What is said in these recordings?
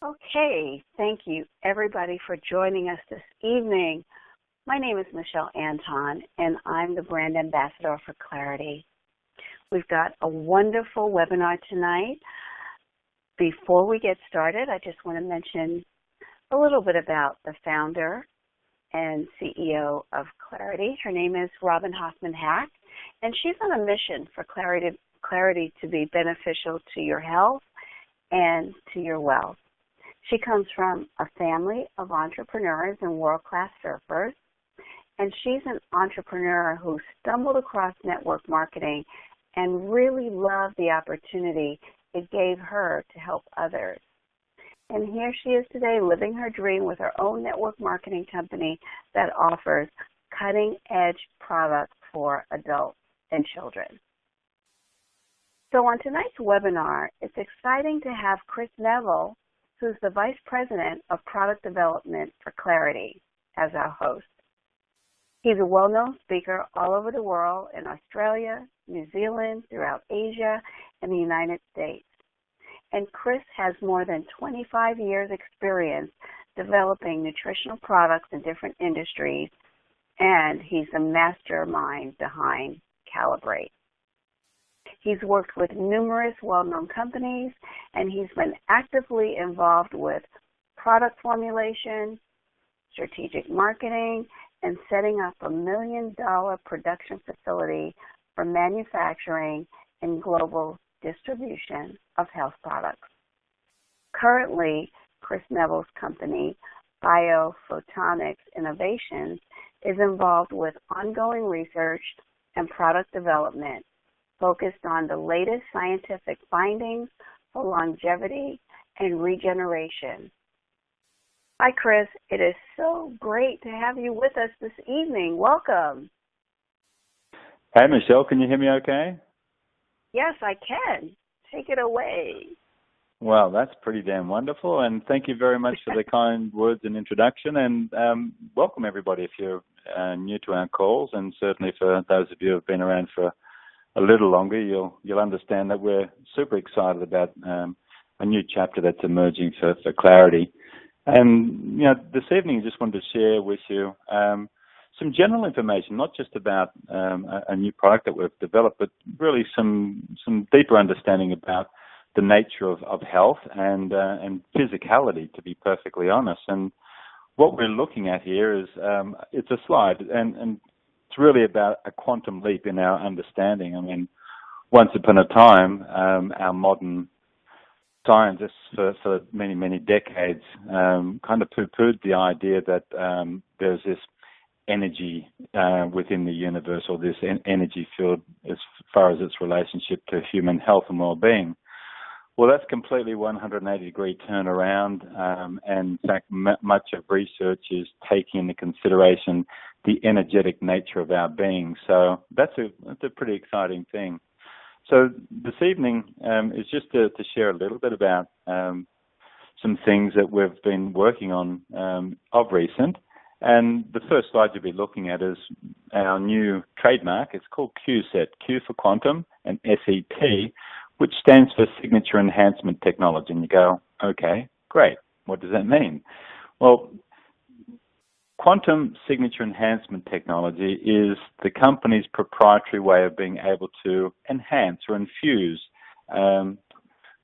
Okay, thank you everybody for joining us this evening. My name is Michelle Anton, and I'm the brand ambassador for Clarity. We've got a wonderful webinar tonight. Before we get started, I just want to mention a little bit about the founder and CEO of Clarity. Her name is Robin Hoffman-Hack, and she's on a mission for Clarity to be beneficial to your health and to your wealth. She comes from a family of entrepreneurs and world-class surfers, and she's an entrepreneur who stumbled across network marketing and really loved the opportunity it gave her to help others. And here she is today living her dream with her own network marketing company that offers cutting-edge products for adults and children. So on tonight's webinar, it's exciting to have Chris Neville, who's the Vice President of Product Development for Clarity, as our host. He's a well-known speaker all over the world in Australia, New Zealand, throughout Asia, and the United States. And Chris has more than 25 years experience developing nutritional products in different industries, and he's the mastermind behind Calibrate. He's worked with numerous well-known companies, and he's been actively involved with product formulation, strategic marketing, and setting up a $1 million production facility for manufacturing and global distribution of health products. Currently, Chris Neville's company, Bioenergetic Innovations, is involved with ongoing research and product development focused on the latest scientific findings for longevity and regeneration. Hi, Chris. It is so great to have you with us this evening. Welcome. Hey, Michelle. Can you hear me okay? Yes, I can. Take it away. Well, that's pretty damn wonderful, and thank you very much for the kind words and introduction, and welcome everybody if you're new to our calls, and certainly for those of you who have been around for a little longer, you'll understand that we're super excited about a new chapter that's emerging for Clarity. And this evening, I just wanted to share with you some general information, not just about a new product that we've developed, but really some deeper understanding about the nature of health and physicality, to be perfectly honest. And what we're looking at here is it's a slide, and it's really about a quantum leap in our understanding. I mean, once upon a time, our modern scientists for many, many decades kind of poo-pooed the idea that there's this energy within the universe, or this energy field as far as its relationship to human health and well-being. Well, that's completely 180-degree turnaround, and in fact, much of research is taking into consideration the energetic nature of our being. So that's a pretty exciting thing. So this evening is just to share a little bit about some things that we've been working on of recent. And the first slide you'll be looking at is our new trademark. It's called QSET, Q for Quantum, and SET, which stands for Signature Enhancement Technology. And you go, okay, great. What does that mean? Well, quantum signature enhancement technology is the company's proprietary way of being able to enhance or infuse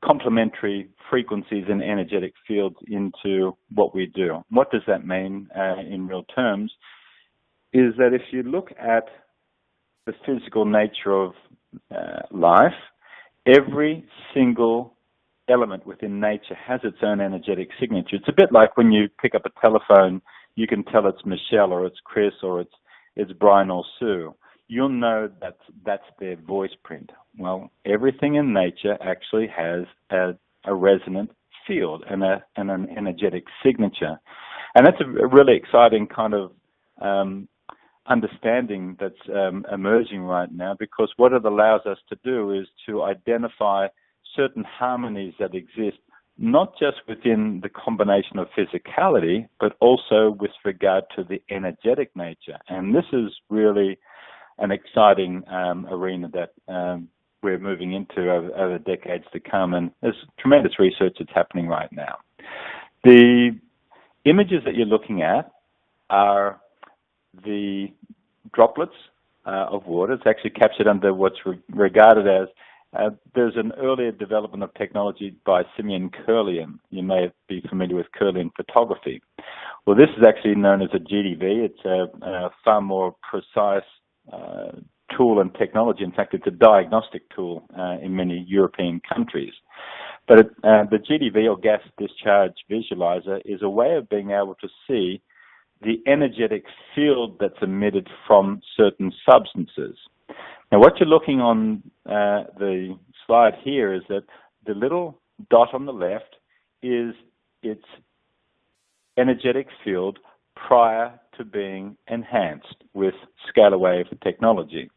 complementary frequencies and energetic fields into what we do. What does that mean in real terms? Is that if you look at the physical nature of life, every single element within nature has its own energetic signature. It's a bit like when you pick up a telephone, you can tell it's Michelle or it's Chris or it's Brian or Sue. You'll know that's their voice print. Well, everything in nature actually has a resonant field and an energetic signature. And that's a really exciting kind of understanding that's emerging right now, because what it allows us to do is to identify certain harmonies that exist, not just within the combination of physicality, but also with regard to the energetic nature. And this is really an exciting arena that we're moving into over decades to come, and there's tremendous research that's happening right now. The images that you're looking at are the droplets of water. It's actually captured under what's regarded as, there's an earlier development of technology by Simeon Kirlian. You may be familiar with Kirlian photography. Well, this is actually known as a GDV. It's a far more precise tool and technology. In fact, it's a diagnostic tool in many European countries. But the GDV, or gas discharge visualizer, is a way of being able to see the energetic field that's emitted from certain substances. Now, what you're looking on the slide here is that the little dot on the left is its energetic field prior to being enhanced with scalar wave technology.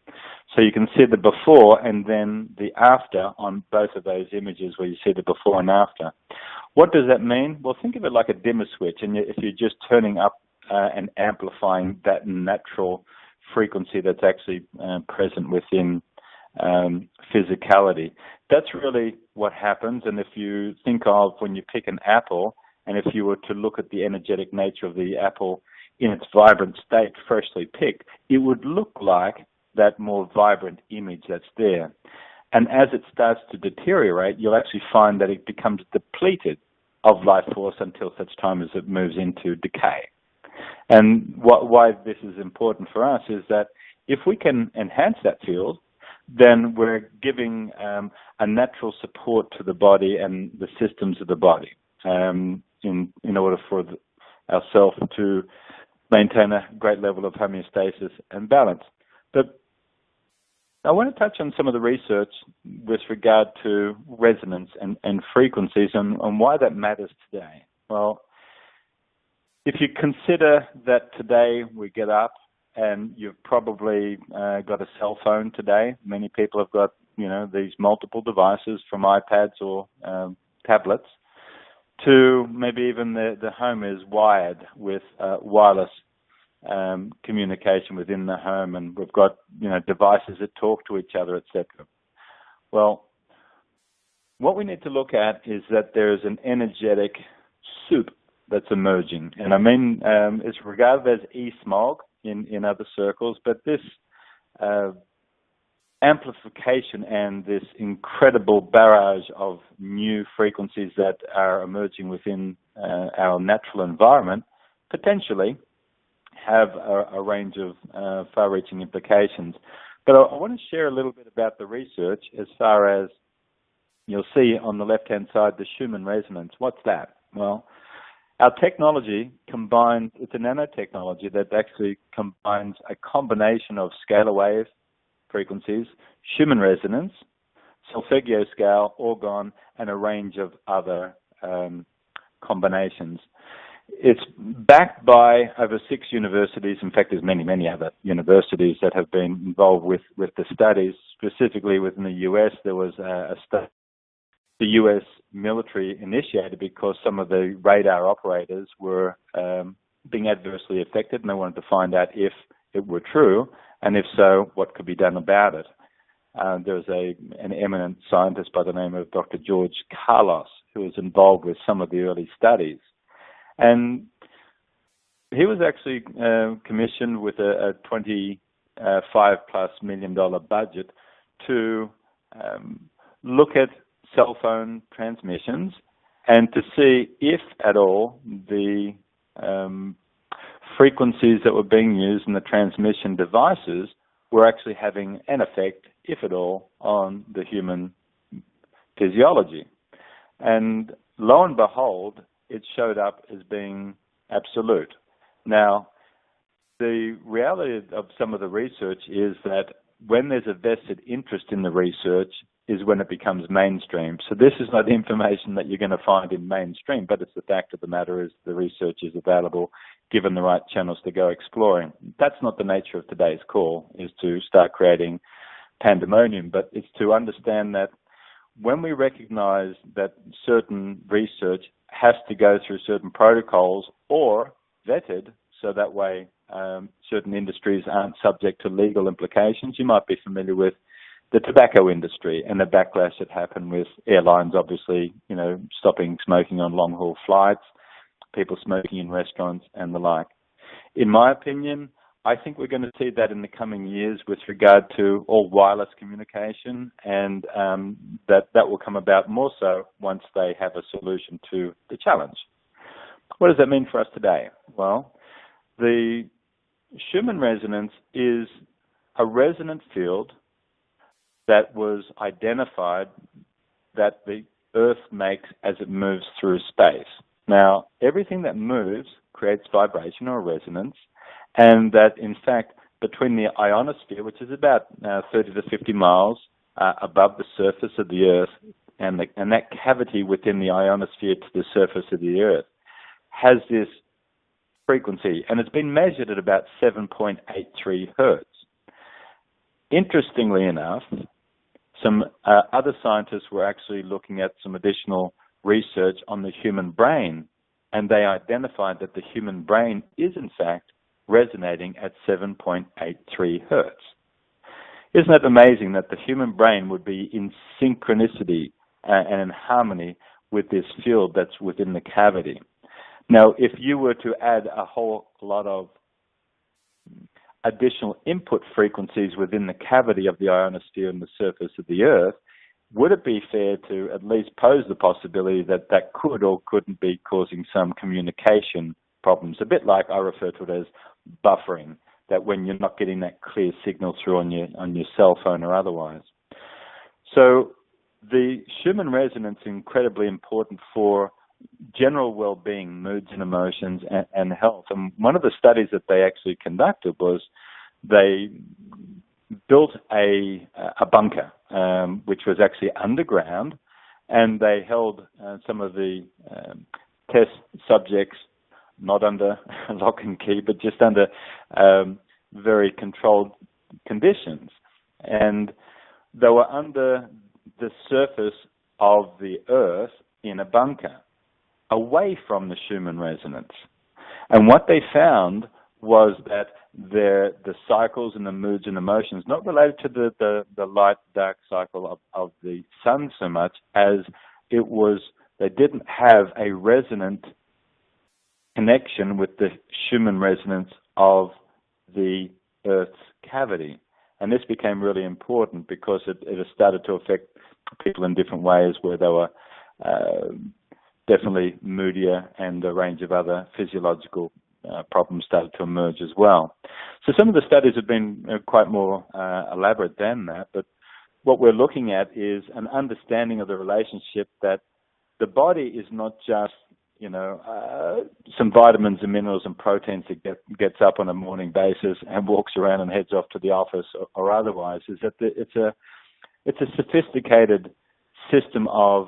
So you can see the before and then the after on both of those images where you see the before and after. What does that mean? Well, think of it like a dimmer switch, and if you're just turning up and amplifying that natural frequency that's actually present within physicality. That's really what happens. And if you think of when you pick an apple, and if you were to look at the energetic nature of the apple in its vibrant state, freshly picked, it would look like that more vibrant image that's there. And as it starts to deteriorate, you'll actually find that it becomes depleted of life force until such time as it moves into decay. And why this is important for us is that if we can enhance that field, then we're giving a natural support to the body and the systems of the body in order for ourselves to maintain a great level of homeostasis and balance. But I want to touch on some of the research with regard to resonance and frequencies and why that matters today. Well, if you consider that today we get up and you've probably got a cell phone today, many people have got, these multiple devices from iPads or tablets, to maybe even the home is wired with wireless communication within the home, and we've got devices that talk to each other, etc. Well, what we need to look at is that there's an energetic soup that's emerging, and I mean it's regarded as e-smog in other circles, but this amplification and this incredible barrage of new frequencies that are emerging within our natural environment potentially have a range of far-reaching implications. But I want to share a little bit about the research as far as you'll see on the left-hand side, the Schumann resonance. What's that? Well, our technology combines, it's a nanotechnology that actually combines a combination of scalar wave frequencies, Schumann resonance, solfeggio scale, orgone, and a range of other combinations. It's backed by over 6 universities. In fact, there's many, many other universities that have been involved with the studies. Specifically within the US, there was a study the US military initiated because some of the radar operators were being adversely affected, and they wanted to find out if it were true, and if so, what could be done about it. There was an eminent scientist by the name of Dr. George Carlos who was involved with some of the early studies. And he was actually commissioned with a $25+ million budget to look at cell phone transmissions and to see if at all the frequencies that were being used in the transmission devices were actually having an effect, if at all, on the human physiology. And lo and behold, it showed up as being absolute. Now, the reality of some of the research is that when there's a vested interest in the research is when it becomes mainstream. So this is not information that you're going to find in mainstream, but it's the fact of the matter is the research is available given the right channels to go exploring. That's not the nature of today's call, is to start creating pandemonium, but it's to understand that when we recognize that certain research has to go through certain protocols or vetted so that way certain industries aren't subject to legal implications. You might be familiar with the tobacco industry and the backlash that happened with airlines, obviously, stopping smoking on long-haul flights. people smoking in restaurants and the like. In my opinion, I think we're going to see that in the coming years with regard to all wireless communication, and that will come about more so once they have a solution to the challenge. What does that mean for us today? Well, the Schumann resonance is a resonant field that was identified that the Earth makes as it moves through space. Now, everything that moves creates vibration or resonance, and that, in fact, between the ionosphere, which is about 30 to 50 miles above the surface of the Earth, and that cavity within the ionosphere to the surface of the Earth, has this frequency, and it's been measured at about 7.83 hertz. Interestingly enough, some other scientists were actually looking at some additional research on the human brain, and they identified that the human brain is, in fact, resonating at 7.83 hertz. Isn't it amazing that the human brain would be in synchronicity and in harmony with this field that's within the cavity? Now, if you were to add a whole lot of additional input frequencies within the cavity of the ionosphere and the surface of the Earth, would it be fair to at least pose the possibility that that could or couldn't be causing some communication problems? A bit like I refer to it as buffering, that when you're not getting that clear signal through on your cell phone or otherwise. So the Schumann resonance is incredibly important for general well-being, moods and emotions, and health. And one of the studies that they actually conducted was they built a bunker, which was actually underground, and they held some of the test subjects not under lock and key, but just under very controlled conditions. And they were under the surface of the Earth in a bunker, away from the Schumann resonance. And what they found was that the cycles and the moods and emotions, not related to the light-dark cycle of the sun so much as it was, they didn't have a resonant connection with the Schumann resonance of the Earth's cavity. And this became really important because it started to affect people in different ways, where they were definitely moodier, and a range of other physiological problems started to emerge as well. So some of the studies have been quite more elaborate than that, but what we're looking at is an understanding of the relationship that the body is not just, some vitamins and minerals and proteins that gets up on a morning basis and walks around and heads off to the office or otherwise. Is that it's a sophisticated system of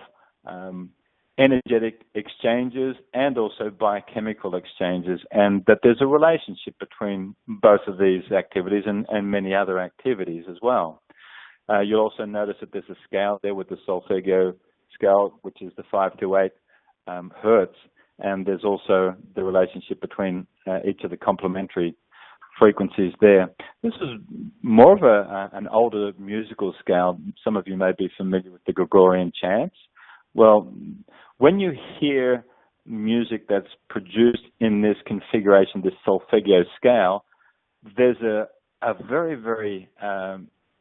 energetic exchanges and also biochemical exchanges, and that there's a relationship between both of these activities and many other activities as well. You'll also notice that there's a scale there with the solfeggio scale, which is the 5 to 8 hertz, and there's also the relationship between each of the complementary frequencies there. This is more of an older musical scale. Some of you may be familiar with the Gregorian chants. Well, when you hear music that's produced in this configuration, this solfeggio scale, there's a very, very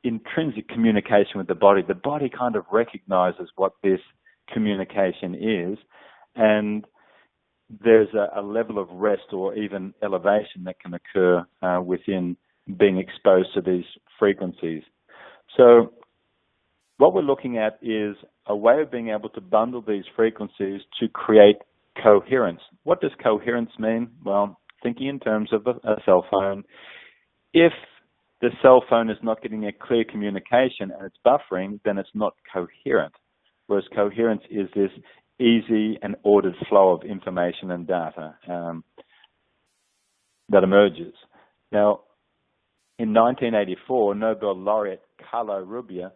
intrinsic communication with the body. The body kind of recognizes what this communication is, and there's a level of rest or even elevation that can occur within being exposed to these frequencies. So what we're looking at is a way of being able to bundle these frequencies to create coherence. What does coherence mean? Well, thinking in terms of a cell phone, if the cell phone is not getting a clear communication and it's buffering, then it's not coherent. Whereas coherence is this easy and ordered flow of information and data that emerges. Now, in 1984, Nobel laureate Carlo Rubbia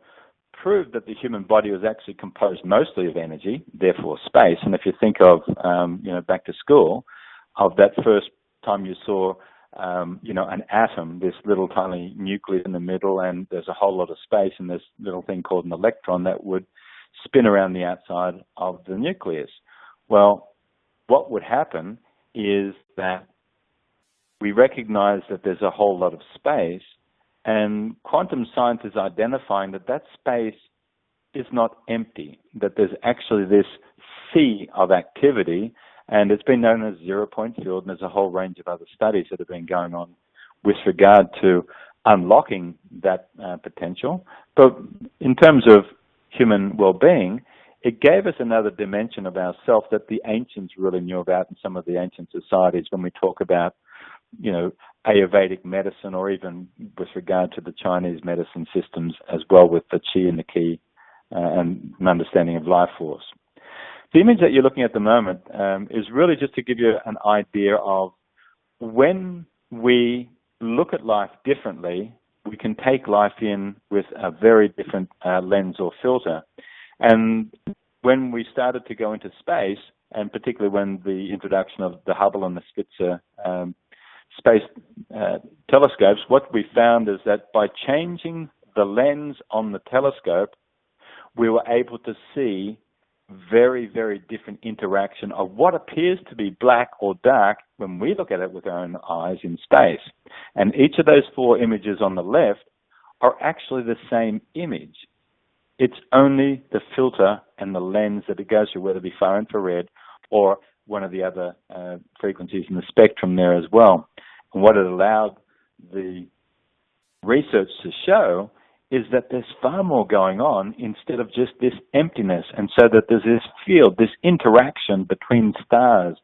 proved that the human body was actually composed mostly of energy, therefore space. And if you think of, back to school, of that first time you saw, an atom, this little tiny nucleus in the middle, and there's a whole lot of space in this little thing called an electron that would spin around the outside of the nucleus. Well, what would happen is that we recognize that there's a whole lot of space, and quantum science is identifying that that space is not empty, that there's actually this sea of activity, and it's been known as Zeropoint Field, and there's a whole range of other studies that have been going on with regard to unlocking that potential. But in terms of human well-being, it gave us another dimension of ourself that the ancients really knew about in some of the ancient societies when we talk about, Ayurvedic medicine, or even with regard to the Chinese medicine systems as well, with the qi and the qi and an understanding of life force. The image that you're looking at the moment is really just to give you an idea of when we look at life differently, we can take life in with a very different lens or filter. And when we started to go into space, and particularly when the introduction of the Hubble and the Spitzer space telescopes, what we found is that by changing the lens on the telescope, we were able to see very, very different interaction of what appears to be black or dark when we look at it with our own eyes in space. And each of those 4 images on the left are actually the same image. It's only the filter and the lens that it goes through, whether it be far infrared or one of the other frequencies in the spectrum there as well. And what it allowed the research to show is that there's far more going on instead of just this emptiness, and so that there's this field, this interaction between stars.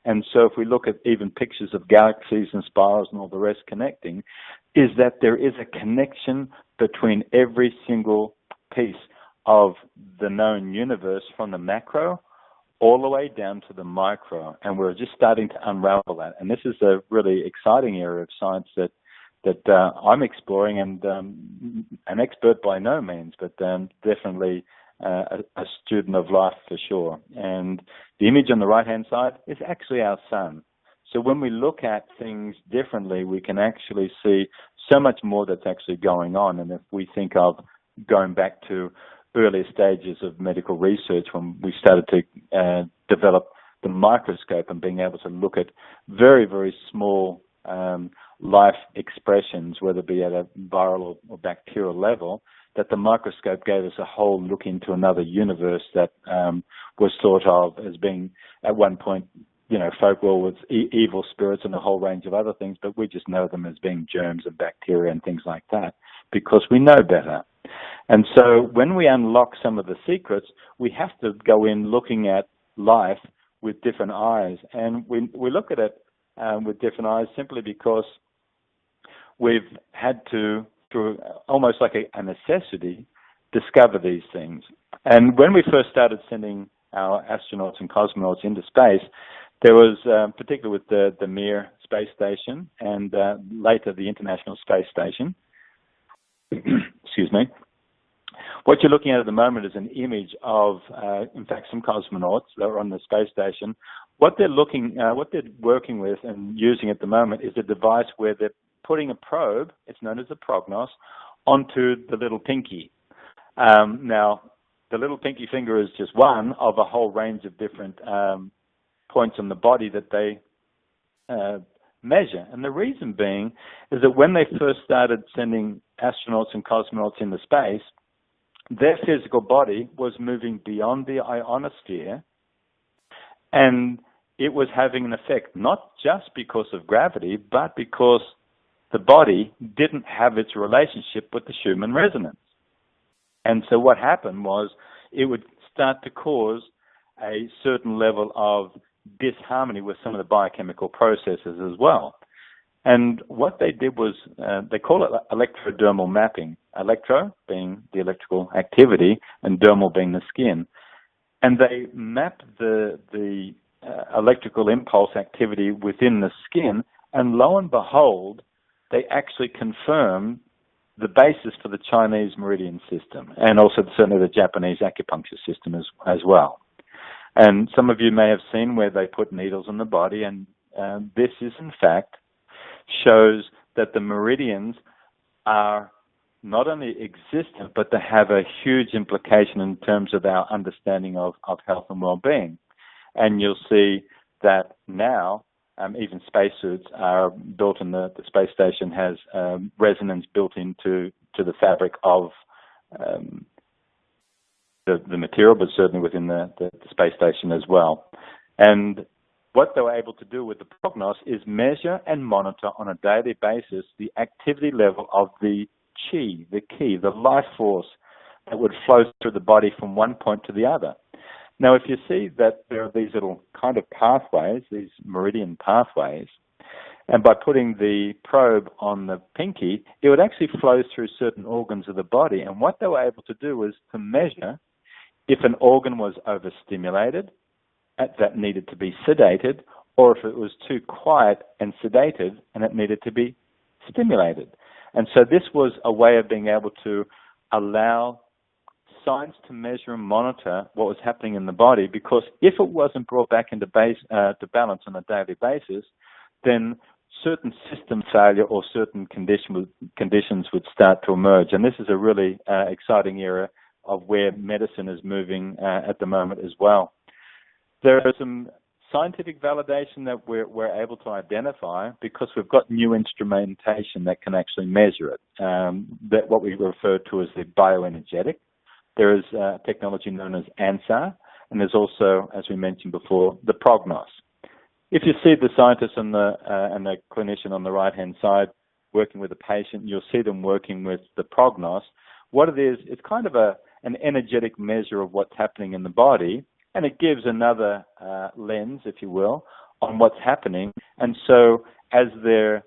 And so if we look at even pictures of galaxies and spirals and all the rest connecting, is that there is a connection between every single piece of the known universe, from the macro all the way down to the micro. And we're just starting to unravel that. And this is a really exciting area of science that I'm exploring, and an expert by no means, but definitely a student of life for sure. And the image on the right-hand side is actually our sun. So when we look at things differently, we can actually see so much more that's actually going on. And if we think of going back to earlier stages of medical research, when we started to develop the microscope and being able to look at very, very small life expressions, whether it be at a viral or bacterial level, that the microscope gave us a whole look into another universe that was thought of as being, at one point, folklore was evil spirits and a whole range of other things, but we just know them as being germs and bacteria and things like that because we know better. And so when we unlock some of the secrets, we have to go in looking at life with different eyes. And we look at it with different eyes simply because we've had to, through almost like a necessity, discover these things. And when we first started sending our astronauts and cosmonauts into space, there was, particularly with the Mir space station and later the International Space Station, excuse me, what you're looking at the moment is an image of, in fact, some cosmonauts that are on the space station. What they're working with and using at the moment is a device where they're putting a probe, it's known as a prognos, onto the little pinky. Now, the little pinky finger is just one of a whole range of different points on the body that they measure. And the reason being is that when they first started sending astronauts and cosmonauts into space, their physical body was moving beyond the ionosphere, and it was having an effect, not just because of gravity, but because the body didn't have its relationship with the Schumann resonance. And so what happened was it would start to cause a certain level of disharmony with some of the biochemical processes as well. And what they did was, they call it electrodermal mapping, electro being the electrical activity and dermal being the skin. And they mapped the electrical impulse activity within the skin, and lo and behold, they actually confirmed the basis for the Chinese meridian system, and also certainly the Japanese acupuncture system as well. And some of you may have seen where they put needles in the body, and this is in fact shows that the meridians are not only existent, but they have a huge implication in terms of our understanding of health and well-being. And you'll see that now even spacesuits are built, and the space station has resonance built into the fabric of the material, but certainly within the space station as well. And what they were able to do with the Prognos is measure and monitor on a daily basis the activity level of the chi, the ki, the life force that would flow through the body from one point to the other. Now, if you see that there are these little kind of pathways, these meridian pathways, and by putting the probe on the pinky, it would actually flow through certain organs of the body. And what they were able to do was to measure if an organ was overstimulated, that needed to be sedated, or if it was too quiet and sedated and it needed to be stimulated. And so this was a way of being able to allow science to measure and monitor what was happening in the body, because if it wasn't brought back into to balance on a daily basis, then certain system failure or certain conditions would start to emerge. And this is a really exciting area of where medicine is moving at the moment as well. There are some scientific validation that we're able to identify because we've got new instrumentation that can actually measure it, that what we refer to as the bioenergetic. There is technology known as ANSAR, and there's also, as we mentioned before, the Prognos. If you see the scientist and the clinician on the right-hand side working with a patient, you'll see them working with the Prognos. What it is, it's kind of an energetic measure of what's happening in the body, and it gives another lens, if you will, on what's happening. And so as they're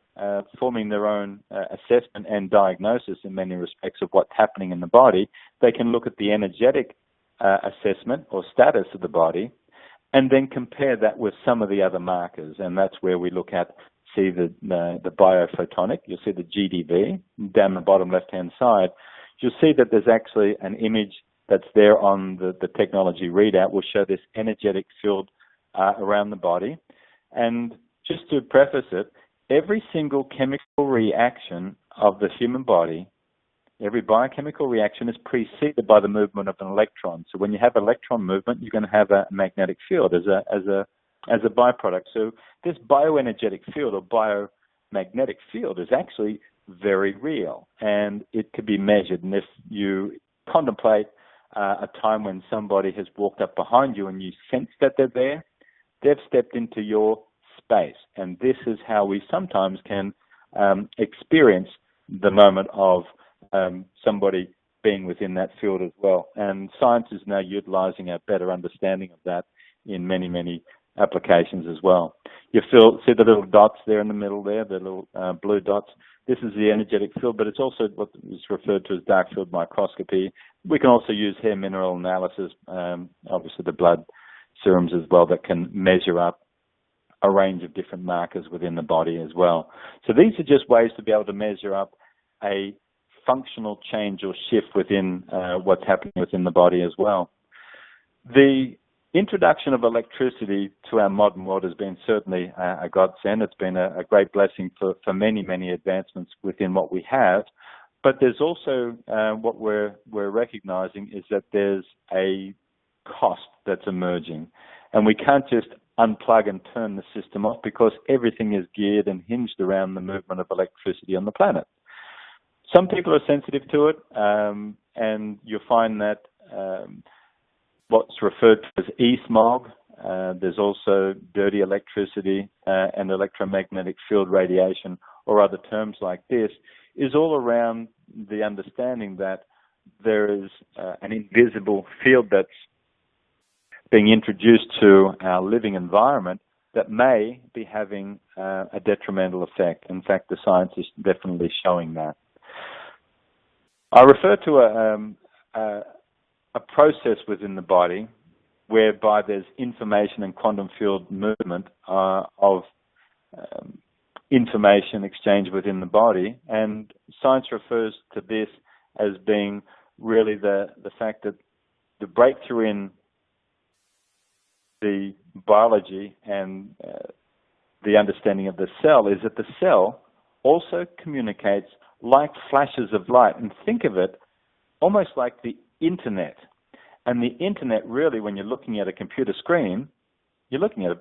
forming their own assessment and diagnosis in many respects of what's happening in the body, they can look at the energetic assessment or status of the body and then compare that with some of the other markers. And that's where we look at, see the biophotonic. You'll see the GDV down the bottom left-hand side. You'll see that there's actually an image that's there on the technology readout will show this energetic field around the body. And just to preface it, every single chemical reaction of the human body, every biochemical reaction is preceded by the movement of an electron. So when you have electron movement, you're going to have a magnetic field as a byproduct. So this bioenergetic field or biomagnetic field is actually very real, and it could be measured. And if you contemplate a time when somebody has walked up behind you and you sense that they're there, they've stepped into your space. And this is how we sometimes can experience the moment of somebody being within that field as well. And science is now utilizing a better understanding of that in many, many applications as well. You see the little dots there in the middle there, the little blue dots. This is the energetic field, but it's also what is referred to as dark field microscopy. We can also use hair mineral analysis, obviously the blood serums as well, that can measure up a range of different markers within the body as well. So these are just ways to be able to measure up a functional change or shift within what's happening within the body as well. The introduction of electricity to our modern world has been certainly a godsend. It's been a great blessing for many, many advancements within what we have. But there's also what we're recognizing is that there's a cost that's emerging. And we can't just unplug and turn the system off because everything is geared and hinged around the movement of electricity on the planet. Some people are sensitive to it, and you'll find that what's referred to as e-smog, there's also dirty electricity and electromagnetic field radiation, or other terms like this, is all around the understanding that there is an invisible field that's being introduced to our living environment that may be having a detrimental effect. In fact, the science is definitely showing that. I refer to a process within the body whereby there's information and quantum field movement of information exchange within the body, and science refers to this as being really the fact that the breakthrough in the biology and the understanding of the cell is that the cell also communicates like flashes of light. And think of it almost like the internet. And the internet really, when you're looking at a computer screen, you're looking at a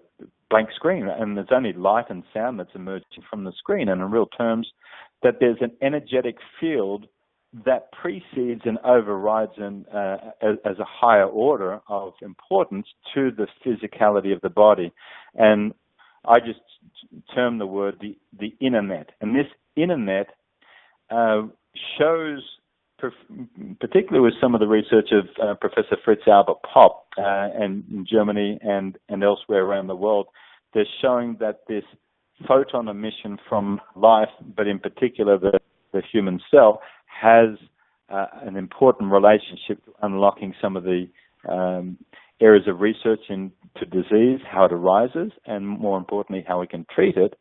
blank screen, and there's only light and sound that's emerging from the screen, and in real terms, that there's an energetic field that precedes and overrides as a higher order of importance to the physicality of the body. And I just term the word the internet. And this internet shows, particularly with some of the research of Professor Fritz Albert Popp and in Germany and elsewhere around the world, they're showing that this photon emission from life, but in particular the human cell, has an important relationship to unlocking some of the areas of research into disease, how it arises, and more importantly, how we can treat it,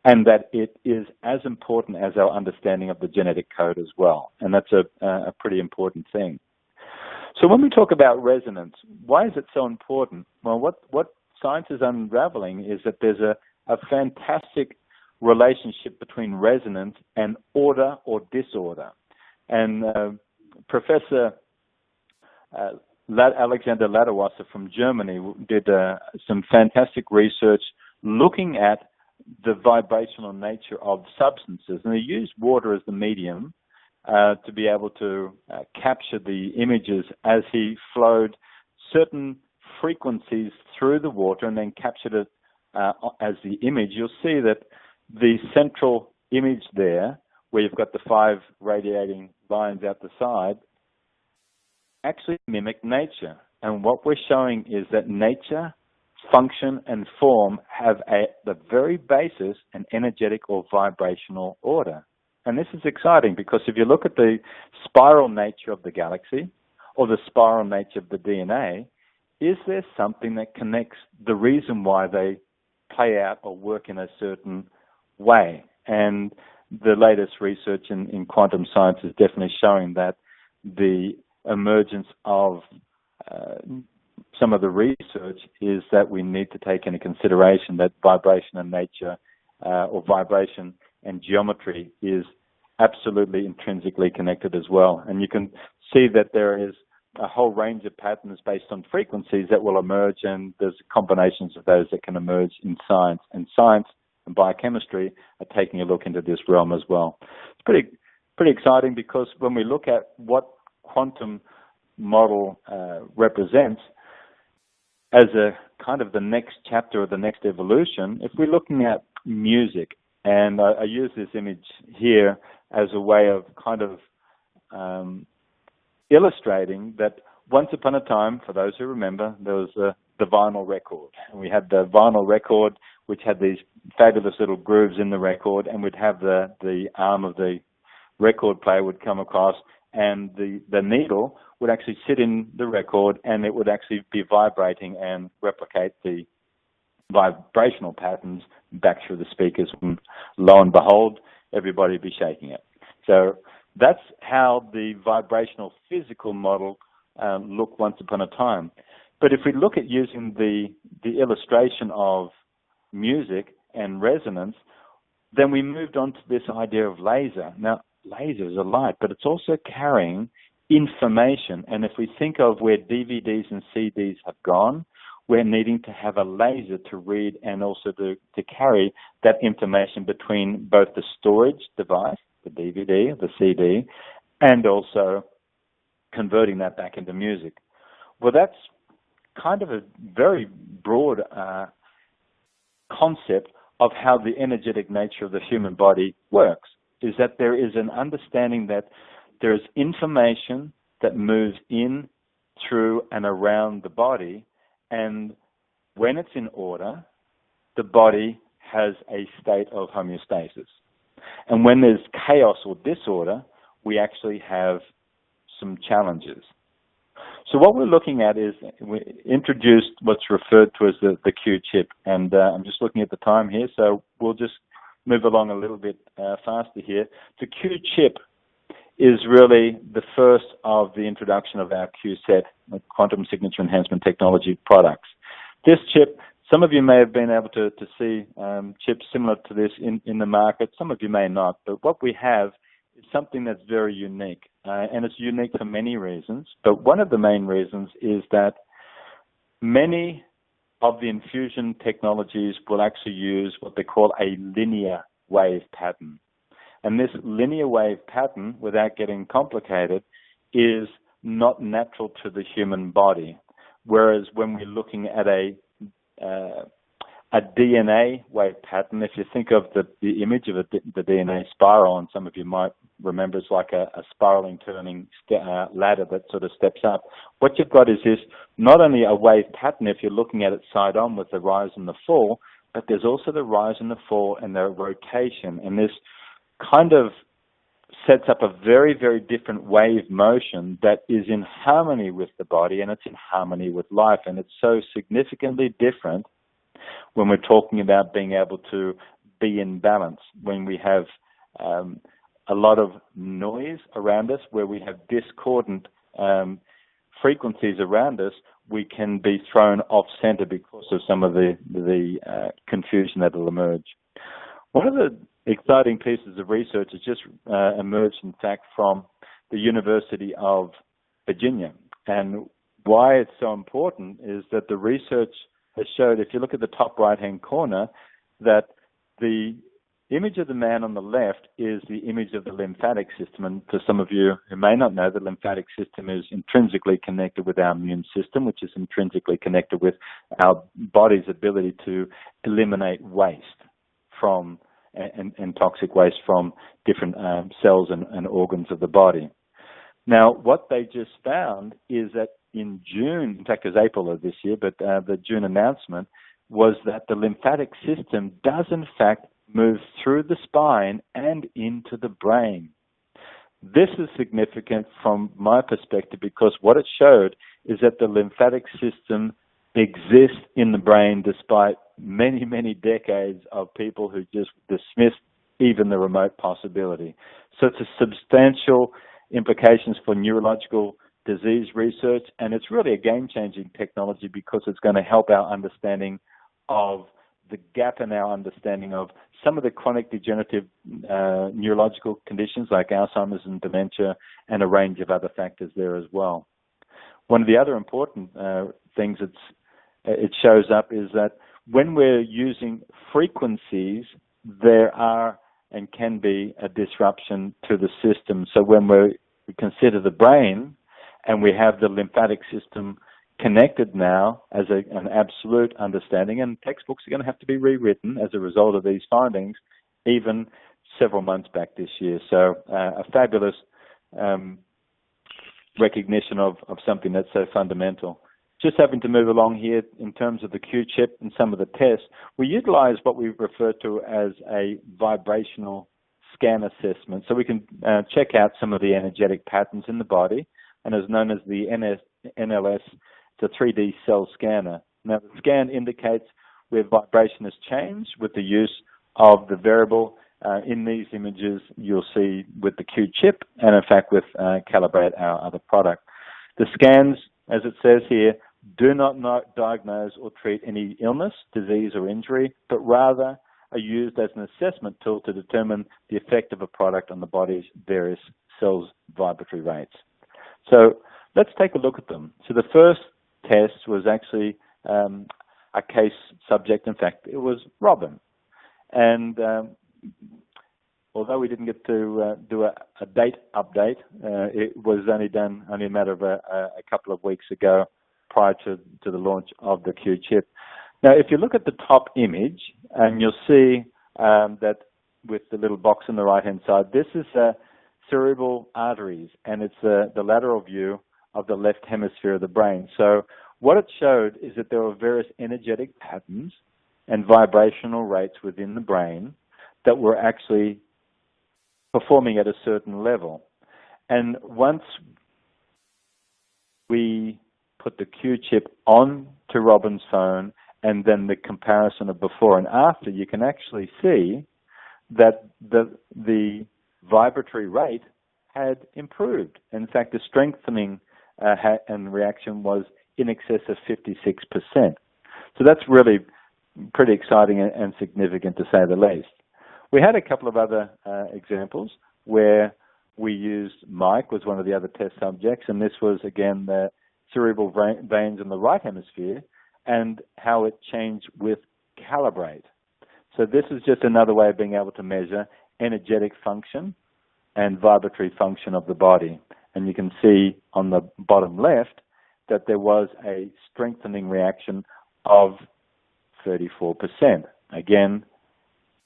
and that it is as important as our understanding of the genetic code as well. And that's a pretty important thing. So when we talk about resonance, why is it so important? Well, what science is unraveling is that there's a fantastic relationship between resonance and order or disorder. And Professor Alexander Ladewasser from Germany did some fantastic research looking at the vibrational nature of substances. And he used water as the medium to be able to capture the images as he flowed certain frequencies through the water and then captured it as the image. You'll see that the central image there, where you've got the 5 radiating lines out the side, actually mimic nature. And what we're showing is that nature, function, and form have at the very basis an energetic or vibrational order. And this is exciting because if you look at the spiral nature of the galaxy or the spiral nature of the DNA, is there something that connects the reason why they play out or work in a certain way? And the latest research in quantum science is definitely showing that the emergence of some of the research is that we need to take into consideration that vibration and nature or vibration and geometry is absolutely intrinsically connected as well. And you can see that there is a whole range of patterns based on frequencies that will emerge, and there's combinations of those that can emerge in science. And science and biochemistry are taking a look into this realm as well. It's pretty exciting because when we look at what quantum model represents as a kind of the next chapter or the next evolution, if we're looking at music, and I use this image here as a way of kind of illustrating that once upon a time, for those who remember, there was the vinyl record. And we had the vinyl record, which had these fabulous little grooves in the record, and we'd have the arm of the record player would come across, and the needle would actually sit in the record, and it would actually be vibrating and replicate the vibrational patterns back through the speakers. And lo and behold, everybody would be shaking it. So that's how the vibrational physical model looked once upon a time. But if we look at using the illustration of music and resonance, then we moved on to this idea of laser. Now, laser is a light, but it's also carrying information. And if we think of where DVDs and CDs have gone, we're needing to have a laser to read and also to carry that information between both the storage device, the DVD, the CD, and also converting that back into music. Well, that's kind of a very broad concept of how the energetic nature of the human body works, is that there is an understanding that there is information that moves in, through, and around the body, and when it's in order, the body has a state of homeostasis. And when there's chaos or disorder, we actually have some challenges. So what we're looking at is we introduced what's referred to as the QCHIP, and I'm just looking at the time here, so we'll just move along a little bit faster here. The QCHIP is really the first of the introduction of our QSET, Quantum Signature Enhancement Technology products. This chip, some of you may have been able to see chips similar to this in the market. Some of you may not, but what we have is something that's very unique, and it's unique for many reasons. But one of the main reasons is that many of the infusion technologies will actually use what they call a linear wave pattern. And this linear wave pattern, without getting complicated, is not natural to the human body. Whereas when we're looking at a DNA wave pattern, if you think of the image of the DNA spiral, and some of you might remember it's like a spiraling, turning ladder that sort of steps up. What you've got is this, not only a wave pattern if you're looking at it side on with the rise and the fall, but there's also the rise and the fall and the rotation. And this kind of sets up a very, very different wave motion that is in harmony with the body, and it's in harmony with life. And it's so significantly different when we're talking about being able to be in balance, when we have a lot of noise around us, where we have discordant frequencies around us, we can be thrown off center because of some of the confusion that will emerge. One of the exciting pieces of research has just emerged, in fact, from the University of Virginia. And why it's so important is that the research has showed, if you look at the top right-hand corner, that the image of the man on the left is the image of the lymphatic system. And for some of you who may not know, the lymphatic system is intrinsically connected with our immune system, which is intrinsically connected with our body's ability to eliminate waste from and toxic waste from different cells and organs of the body. Now, what they just found is that in June, in fact it was April of this year, but the June announcement was that the lymphatic system does in fact move through the spine and into the brain. This is significant from my perspective because what it showed is that the lymphatic system exists in the brain despite many, many decades of people who just dismissed even the remote possibility. So it's a substantial implications for neurological disease research, and it's really a game-changing technology because it's going to help our understanding of the gap in our understanding of some of the chronic degenerative neurological conditions like Alzheimer's and dementia, and a range of other factors there as well. One of the other important things it shows up is that when we're using frequencies, there are and can be a disruption to the system. So when we consider the brain and we have the lymphatic system connected now as an absolute understanding, and textbooks are going to have to be rewritten as a result of these findings, even several months back this year. So a fabulous recognition of something that's so fundamental. Just having to move along here in terms of the QCHIP and some of the tests, we utilize what we refer to as a vibrational scan assessment. So we can check out some of the energetic patterns in the body, and is known as the NLS. It's a 3D cell scanner. Now, the scan indicates where vibration has changed with the use of the variable. In these images, you'll see with the QCHIP, and in fact with Calibrate, our other product. The scans, as it says here, do not diagnose or treat any illness, disease, or injury, but rather are used as an assessment tool to determine the effect of a product on the body's various cells' vibratory rates. So let's take a look at them. So the first test was actually a case subject. In fact, it was Robin. And although we didn't get to do a date update, it was only done only a matter of a couple of weeks ago prior to the launch of the QCHIP. Now, if you look at the top image, and you'll see that with the little box on the right-hand side, this is cerebral arteries, and it's the lateral view of the left hemisphere of the brain. So what it showed is that there were various energetic patterns and vibrational rates within the brain that were actually performing at a certain level. And once we put the QCHIP on to Robin's phone and then the comparison of before and after, you can actually see that the vibratory rate had improved. In fact, the strengthening and reaction was in excess of 56%. So that's really pretty exciting and significant, to say the least. We had a couple of other examples where we used Mike, was one of the other test subjects, and this was, again, the cerebral veins in the right hemisphere, and how it changed with calibrate. So this is just another way of being able to measure energetic function and vibratory function of the body. And you can see on the bottom left that there was a strengthening reaction of 34%. Again,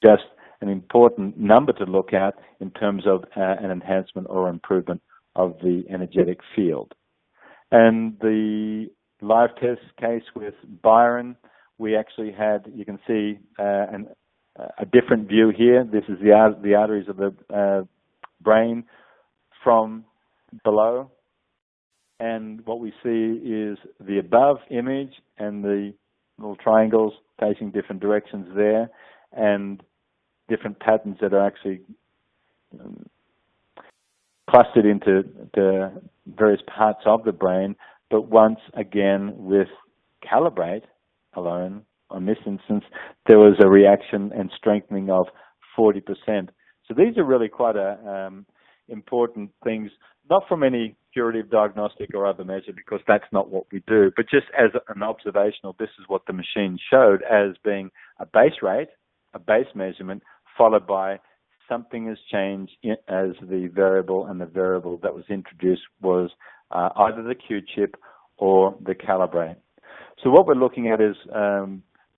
just an important number to look at in terms of an enhancement or improvement of the energetic field. And the live test case with Byron, we actually had, you can see a different view here. This is the arteries of the brain from below. And what we see is the above image and the little triangles facing different directions there, and different patterns that are actually clustered into the various parts of the brain. But once again, with calibrate alone, on this instance, there was a reaction and strengthening of 40%. So these are really quite important things, not from any curative diagnostic or other measure, because that's not what we do, but just as an observational, this is what the machine showed as being a base rate, a base measurement, followed by something has changed as the variable, and the variable that was introduced was either the QCHIP or the calibrate. So what we're looking at is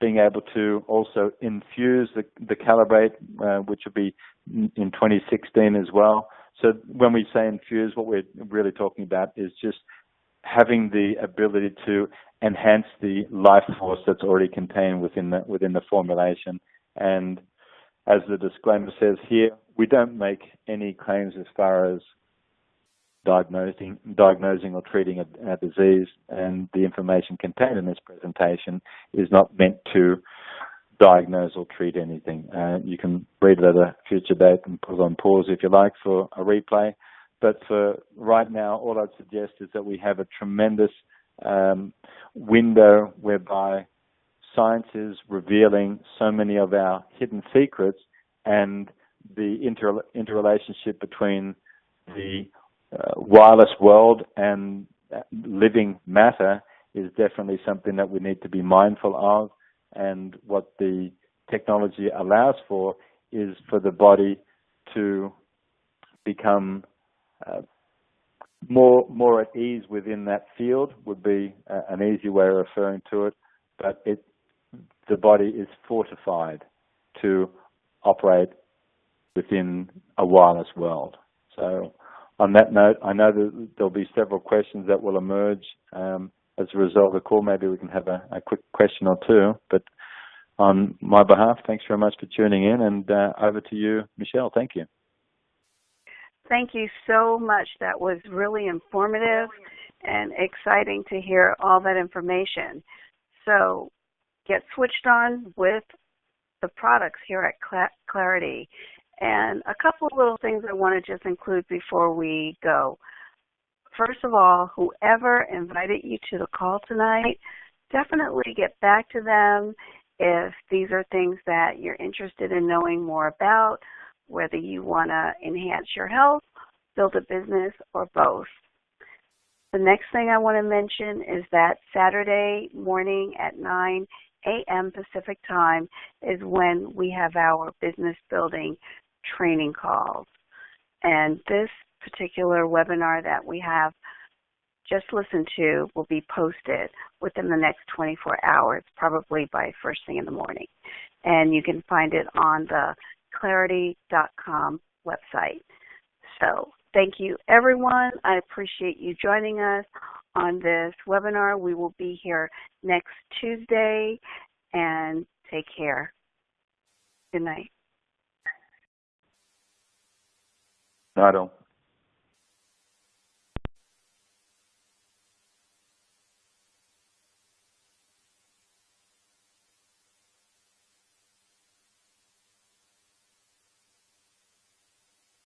being able to also infuse the calibrate, which will be in 2016 as well. So when we say infuse, what we're really talking about is just having the ability to enhance the life force that's already contained within the formulation. And as the disclaimer says here, we don't make any claims as far as diagnosing or treating a disease, and the information contained in this presentation is not meant to diagnose or treat anything. You can read it at a future date and put it on pause if you like for a replay. But for right now, all I'd suggest is that we have a tremendous window whereby science is revealing so many of our hidden secrets, and the interrelationship between the wireless world and living matter is definitely something that we need to be mindful of. And what the technology allows for is for the body to become more at ease within that field, would be an easy way of referring to it. But the body is fortified to operate within a wireless world. So on that note, I know that there'll be several questions that will emerge as a result of the call. Maybe we can have a quick question or two. But on my behalf, thanks very much for tuning in, and over to you, Michelle. Thank you. Thank you so much. That was really informative and exciting to hear all that information. So get switched on with the products here at Clarity. And a couple of little things I want to just include before we go. First of all, whoever invited you to the call tonight, definitely get back to them if these are things that you're interested in knowing more about, whether you want to enhance your health, build a business, or both. The next thing I want to mention is that Saturday morning at 9 a.m. Pacific time is when we have our business building training calls. And this particular webinar that we have just listened to will be posted within the next 24 hours, probably by first thing in the morning. And you can find it on the clarity.com website. So thank you, everyone. I appreciate you joining us on this webinar. We will be here next Tuesday, and take care. Good night. Night all.